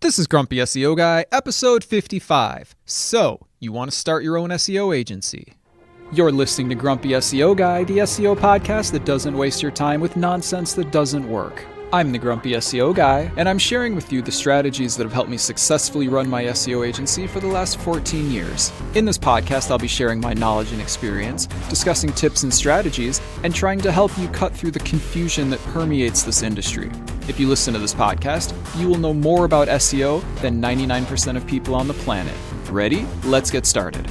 This is Grumpy SEO Guy, episode 55. So, you want to start your own SEO agency? You're listening to Grumpy SEO Guy, the SEO podcast that doesn't waste your time with nonsense that doesn't work. I'm the Grumpy SEO Guy, and I'm sharing with you the strategies that have helped me successfully run my SEO agency for the last 14 years. In this podcast, I'll be sharing my knowledge and experience, discussing tips and strategies, and trying to help you cut through the confusion that permeates this industry. If you listen to this podcast, you will know more about SEO than 99% of people on the planet. Ready? Let's get started.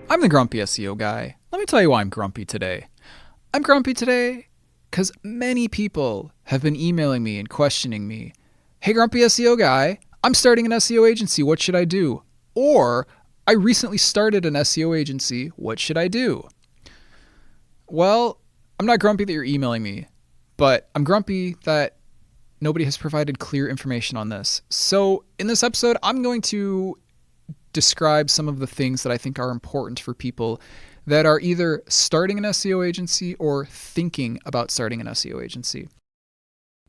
I'm the Grumpy SEO Guy. Let me tell you why I'm grumpy today. I'm grumpy today because many people have been emailing me and questioning me. Hey, Grumpy SEO Guy, I'm starting an SEO agency. What should I do? Or, I recently started an SEO agency. What should I do? Well, I'm not grumpy that you're emailing me, but I'm grumpy that nobody has provided clear information on this. So in this episode, I'm going to describe some of the things that I think are important for people that are either starting an SEO agency or thinking about starting an SEO agency.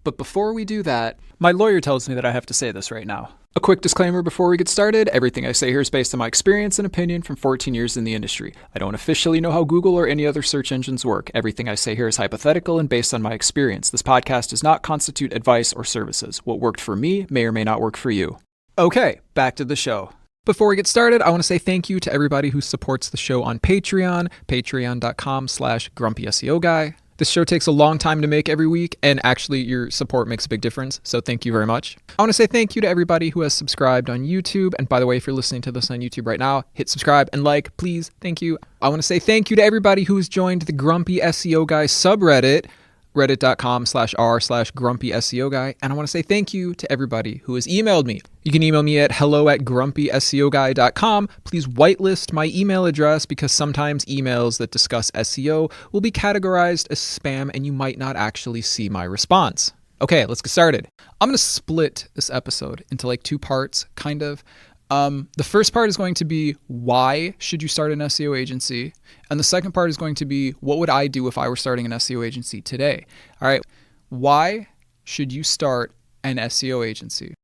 But before we do that, my lawyer tells me that I have to say this right now. A quick disclaimer before we get started, everything I say here is based on my experience and opinion from 14 years in the industry. I don't officially know how Google or any other search engines work. Everything I say here is hypothetical and based on my experience. This podcast does not constitute advice or services. What worked for me may or may not work for you. Okay, back to the show. Before we get started, I want to say thank you to everybody who supports the show on Patreon, patreon.com/grumpyseoguy. This show takes a long time to make every week, and actually your support makes a big difference, so thank you very much. I want to say thank you to everybody who has subscribed on YouTube, and by the way, if you're listening to this on YouTube right now, hit subscribe and like, please, thank you. I want to say thank you to everybody who has joined the Grumpy SEO Guy subreddit, reddit.com/r/grumpyseoguy. And I want to say thank you to everybody who has emailed me. You can email me at hello@grumpyseoguy.com. Please whitelist my email address because sometimes emails that discuss SEO will be categorized as spam and you might not actually see my response. Okay, let's get started. I'm going to split this episode into like two parts, kind of. The first part is going to be why should you start an SEO agency? And the second part is going to be what would I do if I were starting an SEO agency today? All right. Why should you start an SEO agency?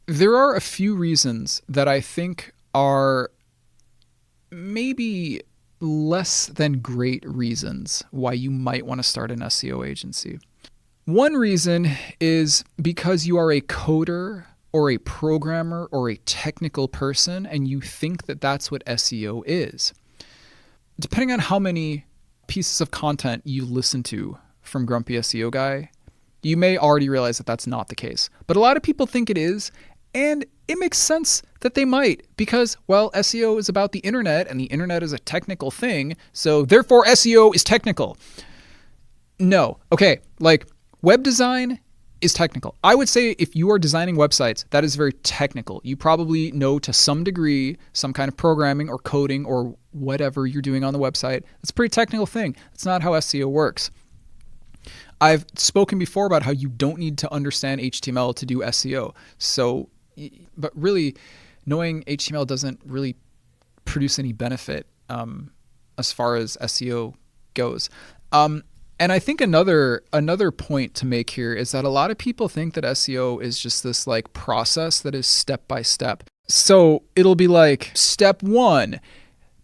There are a few reasons that I think are maybe less than great reasons why you might want to start an SEO agency. One reason is because you are a coder or a programmer or a technical person and you think that that's what SEO is. Depending on how many pieces of content you listen to from Grumpy SEO Guy, you may already realize that that's not the case. But a lot of people think it is, and it makes sense that they might because, well, SEO is about the internet and the internet is a technical thing, so therefore SEO is technical. No. Okay, like web design is technical. I would say if you are designing websites, that is very technical. You probably know to some degree some kind of programming or coding or whatever you're doing on the website. It's a pretty technical thing. It's not how SEO works. I've spoken before about how you don't need to understand HTML to do SEO. So, but really, knowing HTML doesn't really produce any benefit as far as SEO goes. And I think another point to make here is that a lot of people think that SEO is just this like process that is step by step. So it'll be like step 1,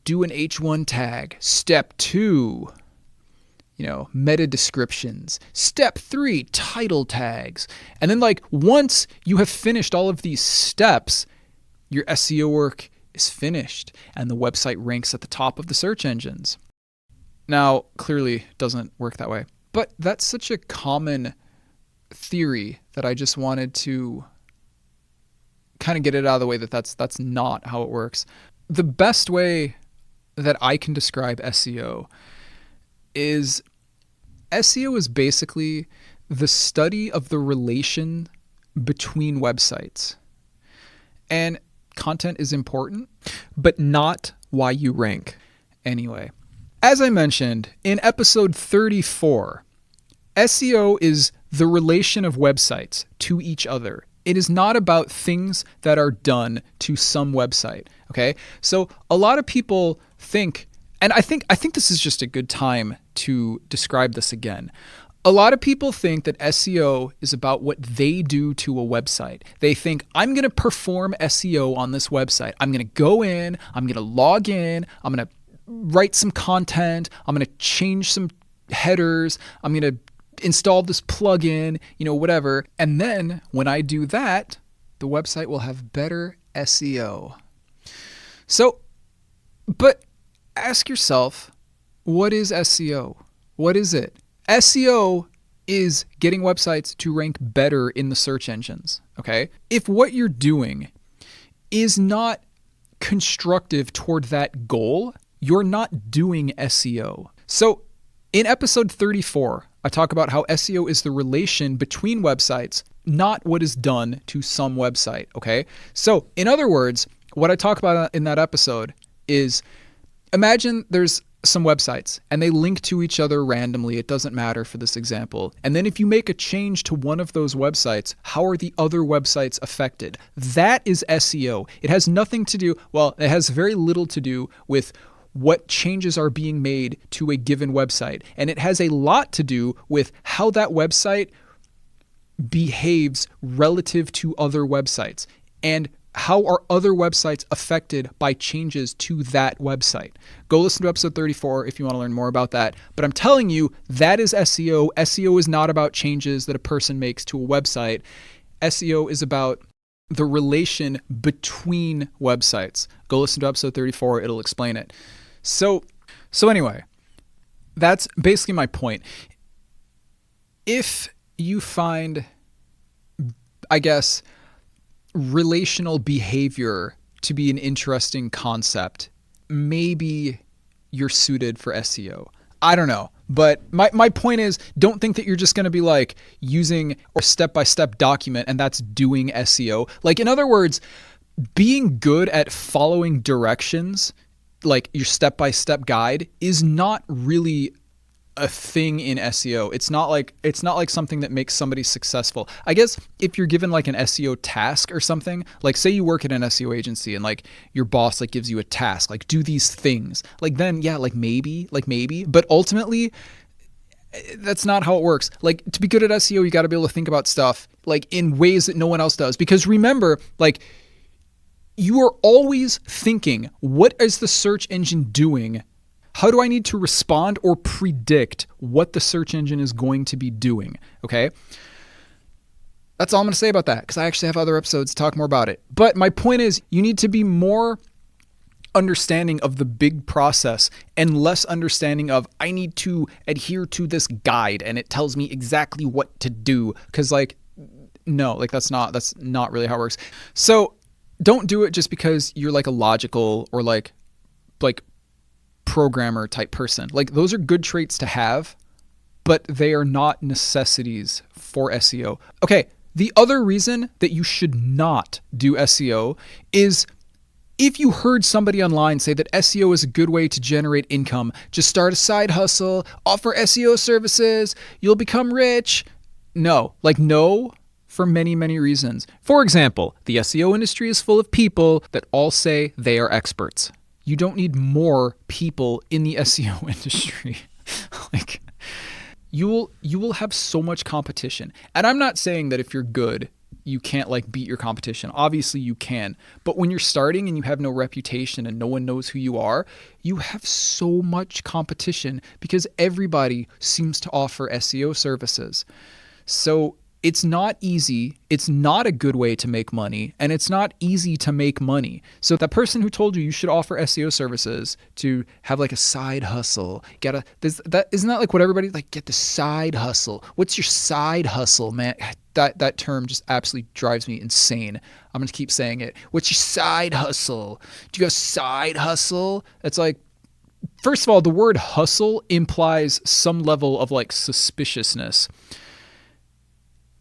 do an H1 tag. Step 2, meta descriptions. Step 3, title tags. And then like once you have finished all of these steps, your SEO work is finished and the website ranks at the top of the search engines. Now, clearly it doesn't work that way, but that's such a common theory that I just wanted to kind of get it out of the way that that's not how it works. The best way that I can describe SEO is basically the study of the relation between websites. And content is important, but not why you rank. Anyway. As I mentioned in episode 34, SEO is the relation of websites to each other. It is not about things that are done to some website, okay? So a lot of people think, and I think this is just a good time to describe this again. A lot of people think that SEO is about what they do to a website. They think, I'm going to perform SEO on this website. I'm going to go in, I'm going to log in, I'm going to write some content, I'm going to change some headers, I'm going to install this plugin, whatever. And then when I do that, the website will have better SEO. So, but ask yourself, what is SEO? What is it? SEO is getting websites to rank better in the search engines, okay? If what you're doing is not constructive toward that goal, you're not doing SEO. So in episode 34, I talk about how SEO is the relation between websites, not what is done to some website, okay? So in other words, what I talk about in that episode is, imagine there's some websites and they link to each other randomly. It doesn't matter for this example. And then if you make a change to one of those websites, how are the other websites affected? That is SEO. It has nothing to do, well, it has very little to do with what changes are being made to a given website. And it has a lot to do with how that website behaves relative to other websites. And how are other websites affected by changes to that website? Go listen to episode 34 if you want to learn more about that. But I'm telling you, that is SEO. SEO is not about changes that a person makes to a website. SEO is about the relation between websites. Go listen to episode 34. It'll explain it. So anyway, that's basically my point. If you find, I guess, relational behavior to be an interesting concept, maybe you're suited for SEO. I don't know. But my point is, don't think that you're just going to be like using a step-by-step document and that's doing SEO. Like, in other words, being good at following directions, like your step-by-step guide, is not really a thing in SEO. It's not like something that makes somebody successful. I guess if you're given like an SEO task or something, like say you work at an SEO agency and like your boss like gives you a task, like do these things, like then yeah, like maybe, but ultimately that's not how it works. Like, to be good at SEO, you got to be able to think about stuff like in ways that no one else does. Because remember, like, you are always thinking, what is the search engine doing? How do I need to respond or predict what the search engine is going to be doing? Okay. That's all I'm going to say about that, because I actually have other episodes to talk more about it. But my point is, you need to be more understanding of the big process and less understanding of, I need to adhere to this guide and it tells me exactly what to do. Because like, no, like that's not really how it works. So don't do it just because you're like a logical or like programmer type person. Like, those are good traits to have, but they are not necessities for SEO. Okay, the other reason that you should not do SEO is if you heard somebody online say that SEO is a good way to generate income, just start a side hustle, offer SEO services, you'll become rich. No, for many, many reasons. For example, the SEO industry is full of people that all say they are experts. You don't need more people in the SEO industry. Like, you will have so much competition. And I'm not saying that if you're good, you can't like beat your competition. Obviously you can. But when you're starting and you have no reputation and no one knows who you are, you have so much competition because everybody seems to offer SEO services. So it's not easy. It's not a good way to make money, and it's not easy to make money. So that person who told you should offer SEO services to have like a side hustle, isn't that like what everybody like, get the side hustle? What's your side hustle, man? That term just absolutely drives me insane. I'm going to keep saying it. What's your side hustle? Do you have a side hustle? It's like, first of all, the word hustle implies some level of like suspiciousness.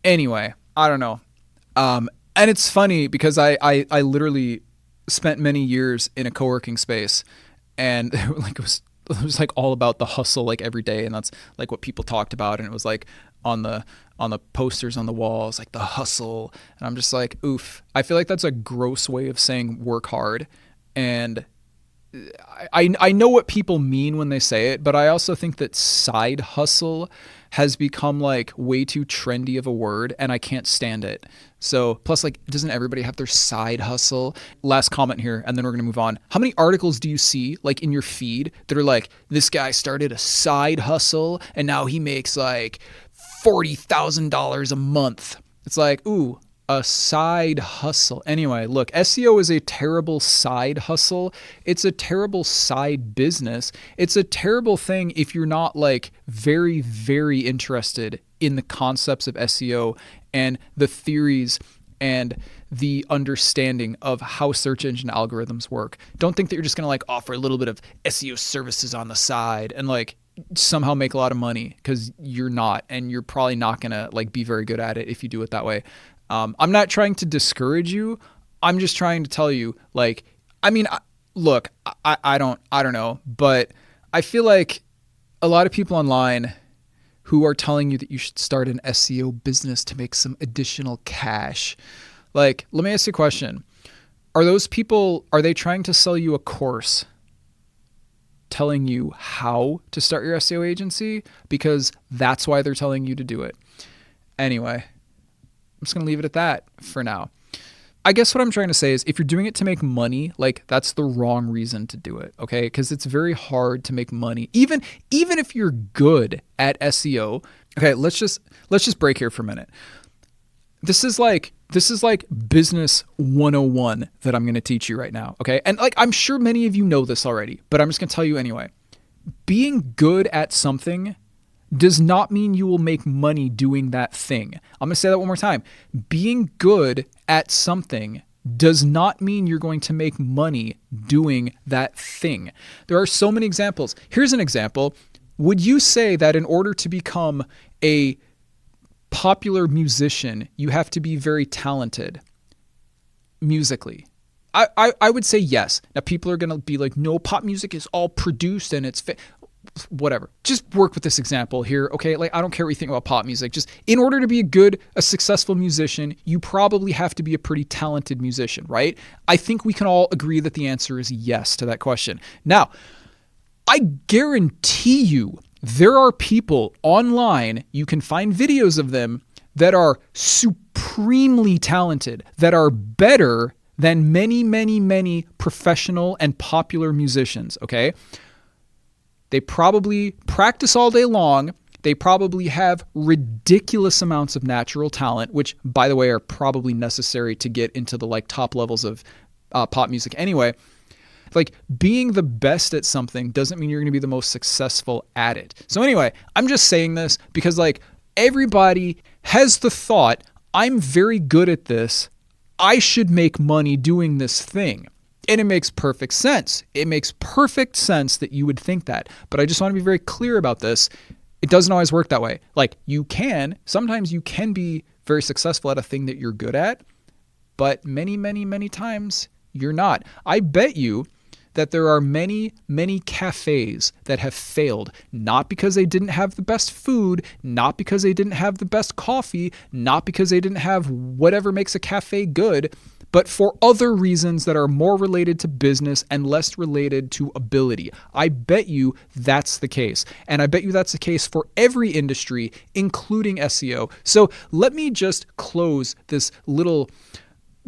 Anyway, I don't know. And it's funny because I literally spent many years in a co-working space, and like it was like all about the hustle like every day, and that's like what people talked about, and it was like on the posters on the walls, like the hustle. And I'm just like, oof. I feel like that's a gross way of saying work hard. And I know what people mean when they say it, but I also think that side hustle has become like way too trendy of a word, and I can't stand it. So plus, like, doesn't everybody have their side hustle? Last comment here, and then we're gonna move on. How many articles do you see like in your feed that are like, this guy started a side hustle and now he makes like $40,000 a month? It's like, ooh, a side hustle. Anyway, look, SEO is a terrible side hustle. It's a terrible side business. It's a terrible thing if you're not like very, very interested in the concepts of SEO and the theories and the understanding of how search engine algorithms work. Don't think that you're just going to like offer a little bit of SEO services on the side and like somehow make a lot of money, because you're not, and you're probably not going to like be very good at it if you do it that way. I'm not trying to discourage you. I'm just trying to tell you, like, I mean, look, I don't know, but I feel like a lot of people online who are telling you that you should start an SEO business to make some additional cash. Like, let me ask you a question. Are those people, are they trying to sell you a course telling you how to start your SEO agency? Because that's why they're telling you to do it. Anyway, I'm just going to leave it at that for now. I guess what I'm trying to say is if you're doing it to make money, like, that's the wrong reason to do it, okay? Because it's very hard to make money. Even if you're good at SEO. Okay, let's just break here for a minute. This is like business 101 that I'm going to teach you right now, okay? And like, I'm sure many of you know this already, but I'm just going to tell you anyway. Being good at something does not mean you will make money doing that thing. I'm going to say that one more time. Being good at something does not mean you're going to make money doing that thing. There are so many examples. Here's an example. Would you say that in order to become a popular musician, you have to be very talented musically? I would say yes. Now, people are going to be like, no, pop music is all produced and it's whatever. Just work with this example here, okay? Like, I don't care what you think about pop music. Just in order to be a successful musician, you probably have to be a pretty talented musician, right? I think we can all agree that the answer is yes to that question. Now, I guarantee you there are people online, you can find videos of them that are supremely talented, that are better than many, many, many professional and popular musicians, okay? They probably practice all day long. They probably have ridiculous amounts of natural talent, which, by the way, are probably necessary to get into the like top levels of pop music anyway. Like, being the best at something doesn't mean you're going to be the most successful at it. So anyway, I'm just saying this because like everybody has the thought, I'm very good at this. I should make money doing this thing. And it makes perfect sense. It makes perfect sense that you would think that. But I just want to be very clear about this. It doesn't always work that way. Like, sometimes you can be very successful at a thing that you're good at, but many, many, many times you're not. I bet you that there are many, many cafes that have failed, not because they didn't have the best food, not because they didn't have the best coffee, not because they didn't have whatever makes a cafe good, but for other reasons that are more related to business and less related to ability. I bet you that's the case. And I bet you that's the case for every industry, including SEO. So let me just close this little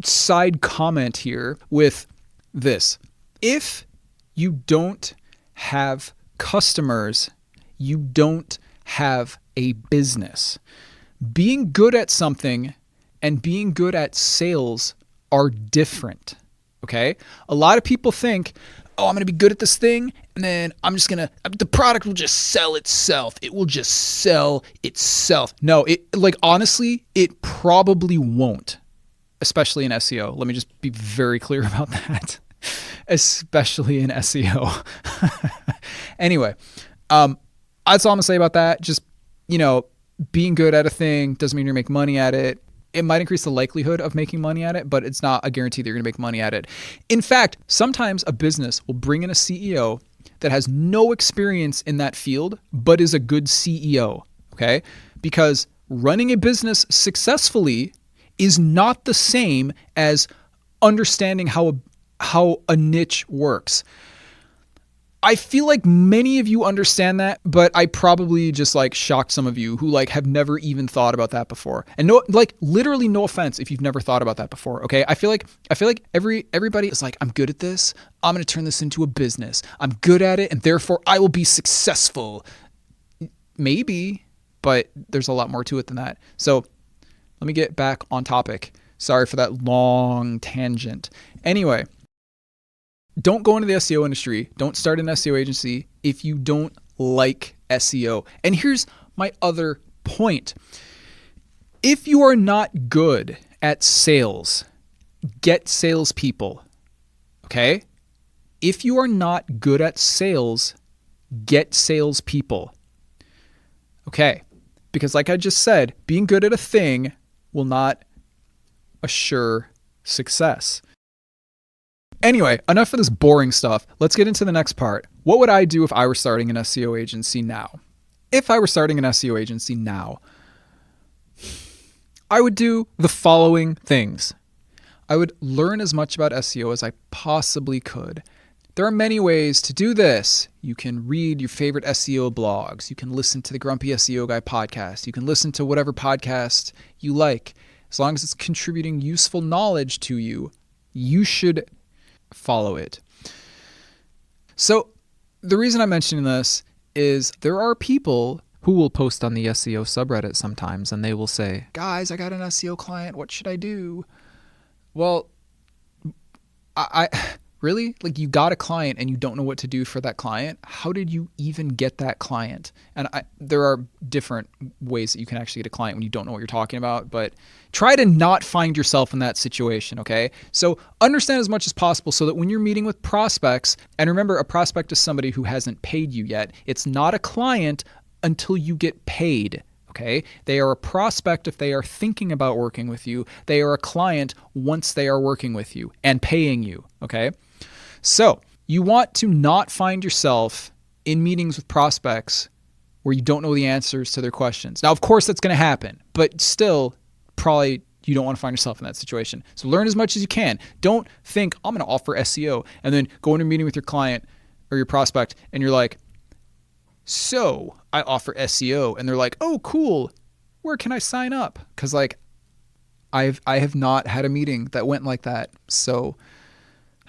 side comment here with this. If you don't have customers, you don't have a business. Being good at something and being good at sales are different, okay? A lot of people think, oh, I'm going to be good at this thing, and then the product will just sell itself. It will just sell itself. No, honestly, it probably won't, especially in SEO. Let me just be very clear about that. Especially in SEO. Anyway, that's all I'm going to say about that. Just, being good at a thing doesn't mean you're making money at it. It might increase the likelihood of making money at it, but it's not a guarantee that you're going to make money at it. In fact, sometimes a business will bring in a CEO that has no experience in that field, but is a good CEO, okay? Because running a business successfully is not the same as understanding how a niche works. I feel like many of you understand that, but I probably just like shocked some of you who like have never even thought about that before. And no, like literally no offense if you've never thought about that before. Okay. I feel like everybody is like, I'm good at this. I'm going to turn this into a business. I'm good at it. And therefore I will be successful. Maybe, but there's a lot more to it than that. So let me get back on topic. Sorry for that long tangent. Anyway, don't go into the SEO industry. Don't start an SEO agency if you don't like SEO. And here's my other point. If you are not good at sales, get salespeople. Okay? If you are not good at sales, get salespeople. Okay? Because like I just said, being good at a thing will not assure success. Anyway, enough of this boring stuff. Let's get into the next part. What would I do if I were starting an SEO agency now? If I were starting an SEO agency now, I would do the following things. I would learn as much about SEO as I possibly could. There are many ways to do this. You can read your favorite SEO blogs. You can listen to the Grumpy SEO Guy podcast. You can listen to whatever podcast you like. As long as it's contributing useful knowledge to you, you should follow it. So the reason I'm mentioning this is there are people who will post on the SEO subreddit sometimes and they will say, guys, I got an SEO client. What should I do? Well, I really? Like you got a client and you don't know what to do for that client? How did you even get that client? And there are different ways that you can actually get a client when you don't know what you're talking about, but try to not find yourself in that situation, okay? So understand as much as possible so that when you're meeting with prospects, and remember, a prospect is somebody who hasn't paid you yet. It's not a client until you get paid. Okay. They are a prospect if they are thinking about working with you. They are a client once they are working with you and paying you. Okay. So you want to not find yourself in meetings with prospects where you don't know the answers to their questions. Now, of course, that's going to happen, but still, probably you don't want to find yourself in that situation. So learn as much as you can. Don't think, I'm going to offer SEO and then go into a meeting with your client or your prospect and you're like, so I offer SEO, and they're like, oh, cool. Where can I sign up? Because like I have not had a meeting that went like that. So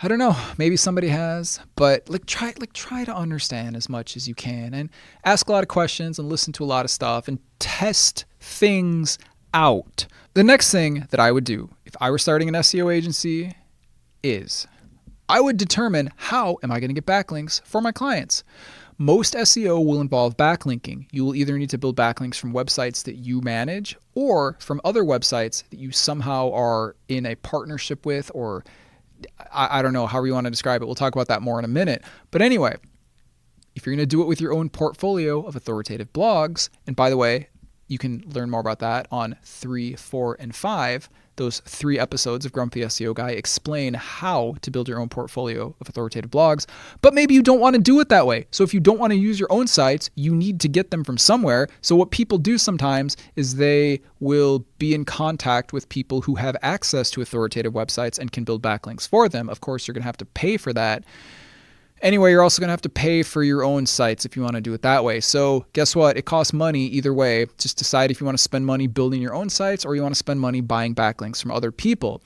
I don't know. Maybe somebody has, but try to understand as much as you can and ask a lot of questions and listen to a lot of stuff and test things out. The next thing that I would do if I were starting an SEO agency is I would determine how am I going to get backlinks for my clients. Most SEO will involve backlinking. You will either need to build backlinks from websites that you manage or from other websites that you somehow are in a partnership with, or I don't know, however you want to describe it. We'll talk about that more in a minute. But anyway, if you're going to do it with your own portfolio of authoritative blogs, and by the way, you can learn more about that on 3, 4, and 5. Those 3 episodes of Grumpy SEO Guy explain how to build your own portfolio of authoritative blogs. But maybe you don't want to do it that way. So if you don't want to use your own sites, you need to get them from somewhere. So what people do sometimes is they will be in contact with people who have access to authoritative websites and can build backlinks for them. Of course, you're going to have to pay for that. Anyway, you're also going to have to pay for your own sites if you want to do it that way. So guess what? It costs money either way. Just decide if you want to spend money building your own sites or you want to spend money buying backlinks from other people.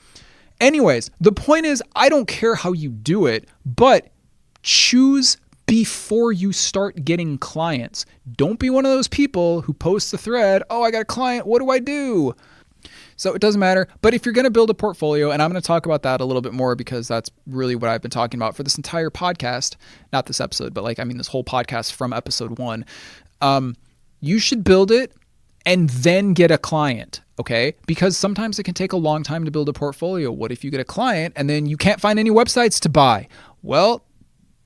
Anyways, the point is, I don't care how you do it, but choose before you start getting clients. Don't be one of those people who posts a thread, oh, I got a client, what do I do? So it doesn't matter. But if you're going to build a portfolio, and I'm going to talk about that a little bit more because that's really what I've been talking about for this entire podcast, not this episode, but this whole podcast from episode 1. You should build it and then get a client, okay? Because sometimes it can take a long time to build a portfolio. What if you get a client and then you can't find any websites to buy? Well,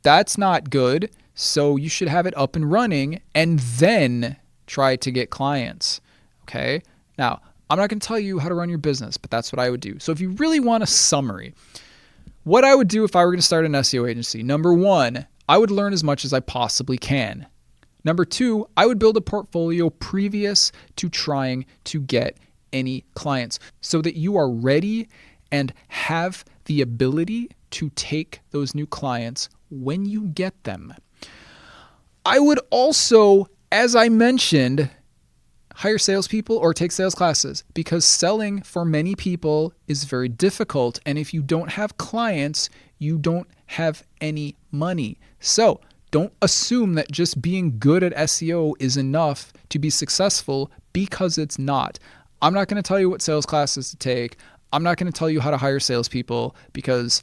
that's not good. So you should have it up and running and then try to get clients, okay? Now, I'm not going to tell you how to run your business, but that's what I would do. So if you really want a summary, what I would do if I were going to start an SEO agency, number 1, I would learn as much as I possibly can. Number 2, I would build a portfolio previous to trying to get any clients so that you are ready and have the ability to take those new clients when you get them. I would also, as I mentioned, hire salespeople or take sales classes, because selling for many people is very difficult. And if you don't have clients, you don't have any money. So don't assume that just being good at SEO is enough to be successful, because it's not. I'm not going to tell you what sales classes to take. I'm not going to tell you how to hire salespeople, because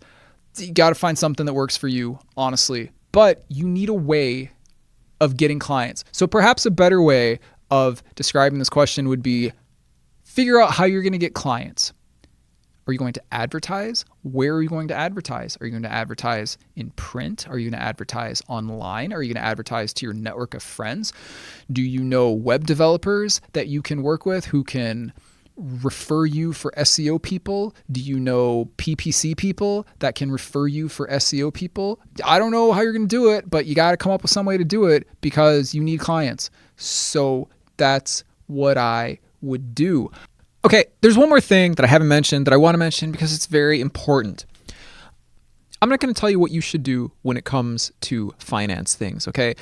you got to find something that works for you, honestly. But you need a way of getting clients. So perhaps a better way of describing this question would be, figure out how you're going to get clients. Are you going to advertise? Where are you going to advertise? Are you going to advertise in print? Are you going to advertise online? Are you going to advertise to your network of friends? Do you know web developers that you can work with who can refer you for SEO people? Do you know PPC people that can refer you for SEO people? I don't know how you're going to do it, but you got to come up with some way to do it, because you need clients. So that's what I would do. Okay, there's one more thing that I haven't mentioned that I want to mention because it's very important. I'm not going to tell you what you should do when it comes to finance things, okay?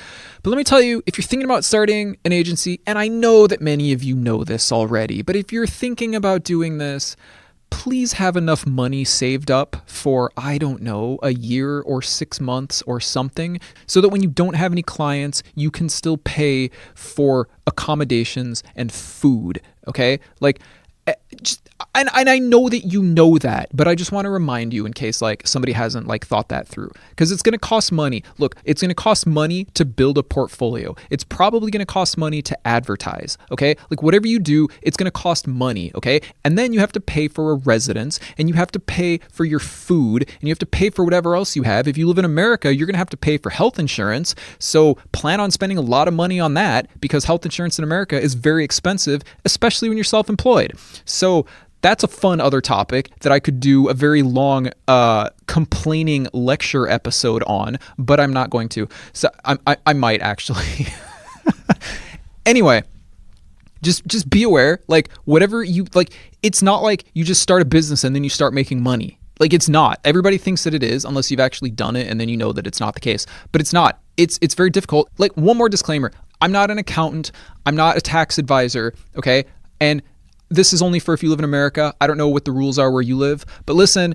But let me tell you, if you're thinking about starting an agency, and I know that many of you know this already, but if you're thinking about doing this, please have enough money saved up for, I don't know, a year or 6 months or something, so that when you don't have any clients, you can still pay for accommodations and food, okay? Like, and I know that you know that, but I just want to remind you in case like somebody hasn't like thought that through, because it's going to cost money. Look, it's going to cost money to build a portfolio. It's probably going to cost money to advertise. Okay. Like whatever you do, it's going to cost money. Okay. And then you have to pay for a residence, and you have to pay for your food, and you have to pay for whatever else you have. If you live in America, you're going to have to pay for health insurance. So plan on spending a lot of money on that, because health insurance in America is very expensive, especially when you're self-employed. So that's a fun other topic that I could do a very long complaining lecture episode on, but I'm not going to. So I might actually. Anyway, just be aware, like whatever you like, it's not like you just start a business and then you start making money. Like it's not. Everybody thinks that it is, unless you've actually done it, and then you know that it's not the case. But it's not. It's very difficult. Like one more disclaimer. I'm not an accountant. I'm not a tax advisor. Okay. And this is only for if you live in America. I don't know what the rules are where you live, but listen,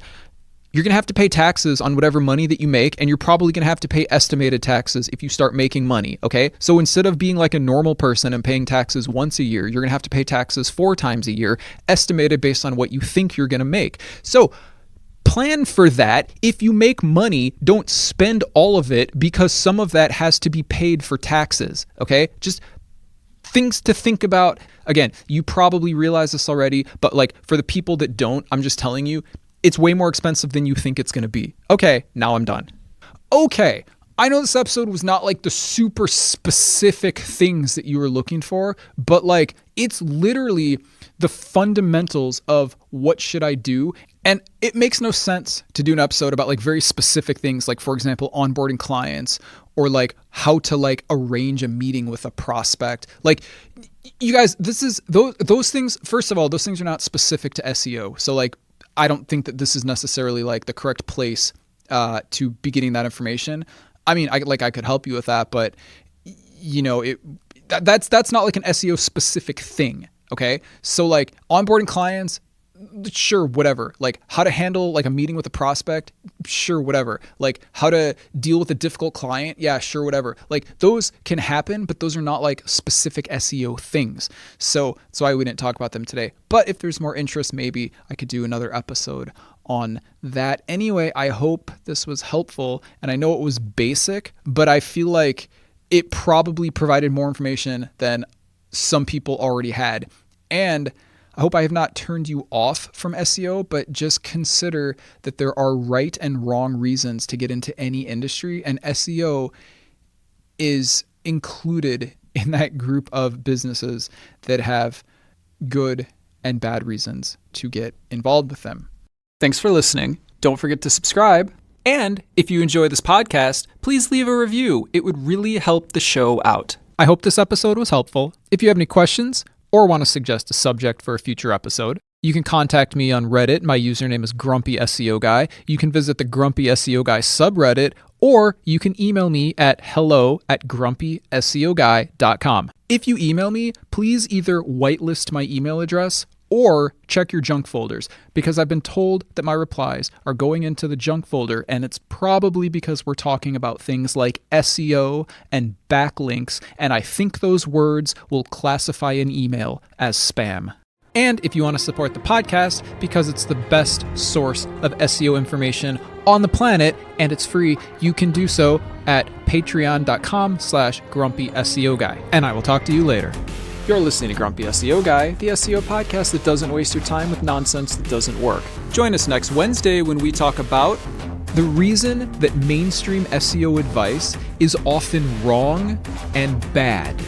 you're going to have to pay taxes on whatever money that you make, and you're probably going to have to pay estimated taxes if you start making money, okay? So instead of being like a normal person and paying taxes once a year, you're going to have to pay taxes 4 times a year, estimated based on what you think you're going to make. So plan for that. If you make money, don't spend all of it, because some of that has to be paid for taxes, okay? Just things to think about. Again, you probably realize this already, but like for the people that don't, I'm just telling you, it's way more expensive than you think it's going to be. Okay, now I'm done. Okay, I know this episode was not like the super specific things that you were looking for, but like it's literally the fundamentals of what should I do. And it makes no sense to do an episode about like very specific things, like for example, onboarding clients, or like how to like arrange a meeting with a prospect. Like you guys, this is those things. First of all, those things are not specific to SEO. So like, I don't think that this is necessarily like the correct place to be getting that information. I mean, I could help you with that, but you know, that's not like an SEO specific thing. Okay. So like onboarding clients, sure, whatever. Like how to handle like a meeting with a prospect, sure, whatever. Like how to deal with a difficult client, yeah, sure, whatever. Like those can happen, but those are not like specific SEO things. So that's why we didn't talk about them today. But if there's more interest, maybe I could do another episode on that. Anyway, I hope this was helpful, and I know it was basic, but I feel like it probably provided more information than some people already had. And I hope I have not turned you off from SEO, but just consider that there are right and wrong reasons to get into any industry, and SEO is included in that group of businesses that have good and bad reasons to get involved with them. Thanks for listening. Don't forget to subscribe. And if you enjoy this podcast, please leave a review. It would really help the show out. I hope this episode was helpful. If you have any questions or want to suggest a subject for a future episode, you can contact me on Reddit. My username is Grumpy SEO Guy. You can visit the Grumpy SEO Guy subreddit, Or you can email me at hello@grumpyseoguy.com. If you email me, please either whitelist my email address or check your junk folders, because I've been told that my replies are going into the junk folder, and it's probably because we're talking about things like SEO and backlinks, and I think those words will classify an email as spam. And if you want to support the podcast, because it's the best source of SEO information on the planet and it's free, you can do so at patreon.com/grumpySEOguy. And I will talk to you later. You're listening to Grumpy SEO Guy, the SEO podcast that doesn't waste your time with nonsense that doesn't work. Join us next Wednesday when we talk about the reason that mainstream SEO advice is often wrong and bad.